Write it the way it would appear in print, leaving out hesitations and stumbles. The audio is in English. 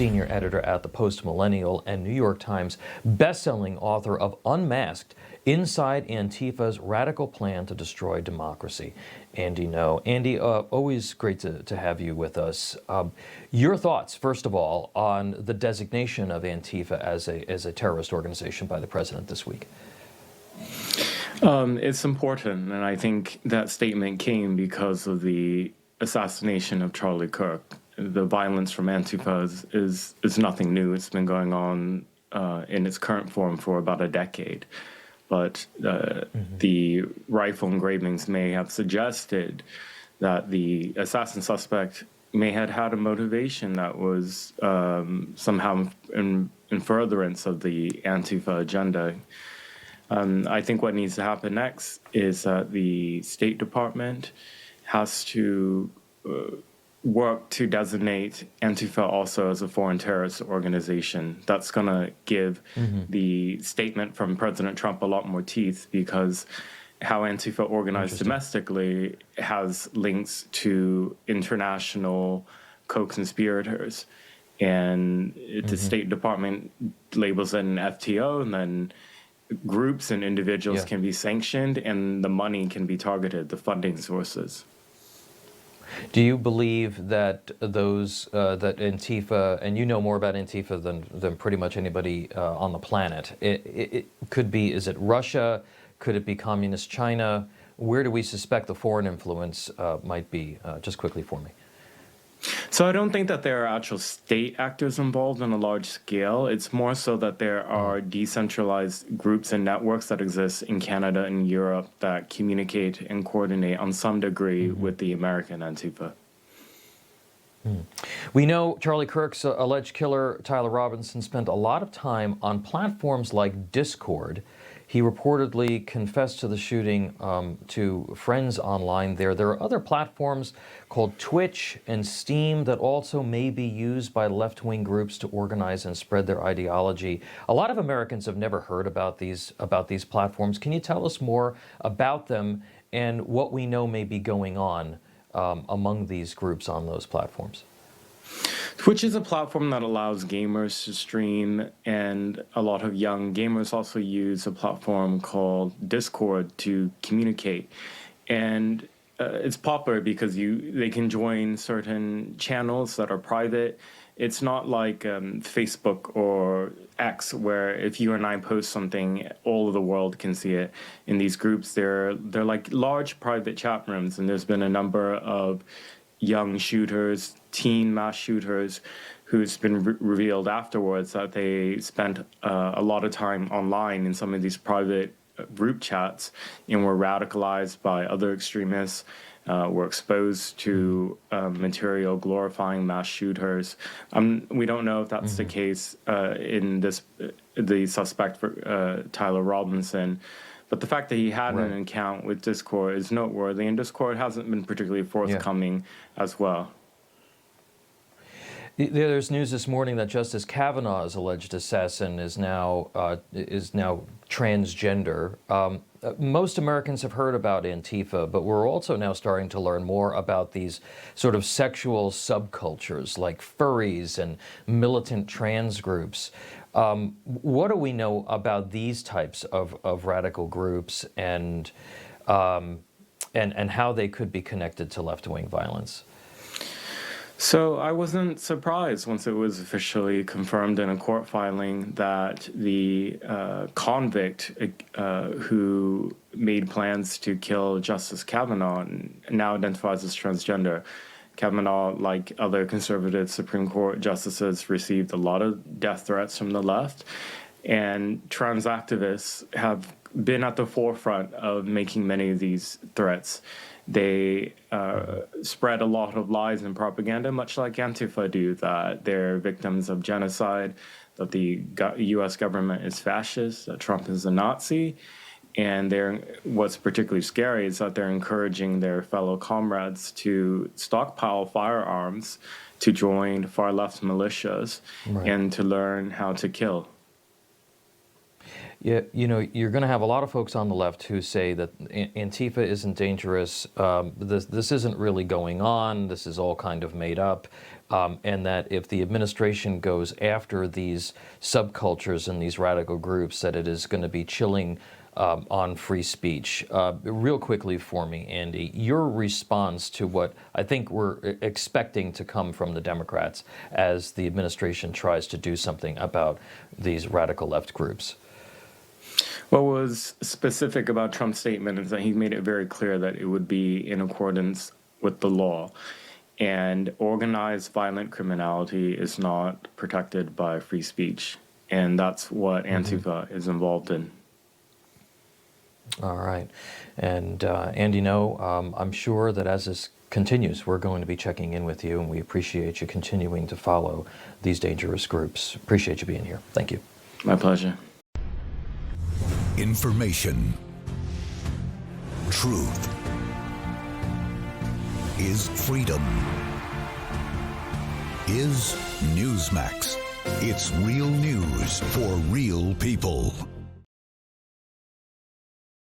senior editor at the Post Millennial and New York Times, best-selling author of Unmasked: Inside Antifa's Radical Plan to Destroy Democracy. Andy Ngo. Andy, always great to have you with us. Your thoughts, first of all, on the designation of Antifa as a terrorist organization by the president this week? It's important, and I think that statement came because of the assassination of Charlie Kirk. The violence from Antifa is nothing new. It's been going on in its current form for about a decade. But the rifle engravings may have suggested that the assassin suspect may have had a motivation that was somehow in furtherance of the Antifa agenda. I think what needs to happen next is that the State Department has to work to designate Antifa also as a foreign terrorist organization. That's going to give the statement from President Trump a lot more teeth, because how Antifa organized domestically has links to international co-conspirators. And the State Department labels it an FTO, and then groups and individuals can be sanctioned, and the money can be targeted, the funding sources. Do you believe that those that Antifa, and you know more about Antifa than pretty much anybody on the planet, it could be, is it Russia? Could it be communist China? Where do we suspect the foreign influence might be? Just quickly for me. So I don't think that there are actual state actors involved on a large scale. It's more so that there are decentralized groups and networks that exist in Canada and Europe that communicate and coordinate on some degree with the American Antifa. We know Charlie Kirk's alleged killer, Tyler Robinson, spent a lot of time on platforms like Discord. He reportedly confessed to the shooting to friends online there. There are other platforms called Twitch and Steam that also may be used by left-wing groups to organize and spread their ideology. A lot of Americans have never heard about these platforms. Can you tell us more about them and what we know may be going on among these groups on those platforms? Twitch is a platform that allows gamers to stream, and a lot of young gamers also use a platform called Discord to communicate. And it's popular because they can join certain channels that are private. It's not like Facebook or X, where if you and I post something, all of the world can see it. In these groups, they're like large private chat rooms, and there's been a number of young shooters, teen mass shooters, who's been revealed afterwards that they spent a lot of time online in some of these private group chats and were radicalized by other extremists, were exposed to material glorifying mass shooters. We don't know if that's the case in the suspect for Tyler Robinson. But the fact that he had an account with Discord is noteworthy, and Discord hasn't been particularly forthcoming as well. There's news this morning that Justice Kavanaugh's alleged assassin is now transgender. Most Americans have heard about Antifa, but we're also now starting to learn more about these sort of sexual subcultures like furries and militant trans groups. What do we know about these types of radical groups and how they could be connected to left-wing violence? So I wasn't surprised once it was officially confirmed in a court filing that the convict who made plans to kill Justice Kavanaugh now identifies as transgender. Kavanaugh, like other conservative Supreme Court justices, received a lot of death threats from the left, and trans activists have been at the forefront of making many of these threats. They spread a lot of lies and propaganda, much like Antifa do, that they're victims of genocide, that the U.S. government is fascist, that Trump is a Nazi. And what's particularly scary is that they're encouraging their fellow comrades to stockpile firearms, to join far-left militias, and to learn how to kill. Yeah, you know, you're going to have a lot of folks on the left who say that Antifa isn't dangerous. This isn't really going on. This is all kind of made up. and that if the administration goes after these subcultures and these radical groups, that it is going to be chilling on free speech. Real quickly for me, Andy, your response to what I think we're expecting to come from the Democrats as the administration tries to do something about these radical left groups. What was specific about Trump's statement is that he made it very clear that it would be in accordance with the law. And organized violent criminality is not protected by free speech. And that's what Antifa is involved in. All right. And Andy, I'm sure that as this continues, we're going to be checking in with you, and we appreciate you continuing to follow these dangerous groups. Appreciate you being here. Thank you. My pleasure. Information. Truth is freedom. Is Newsmax. It's real news for real people.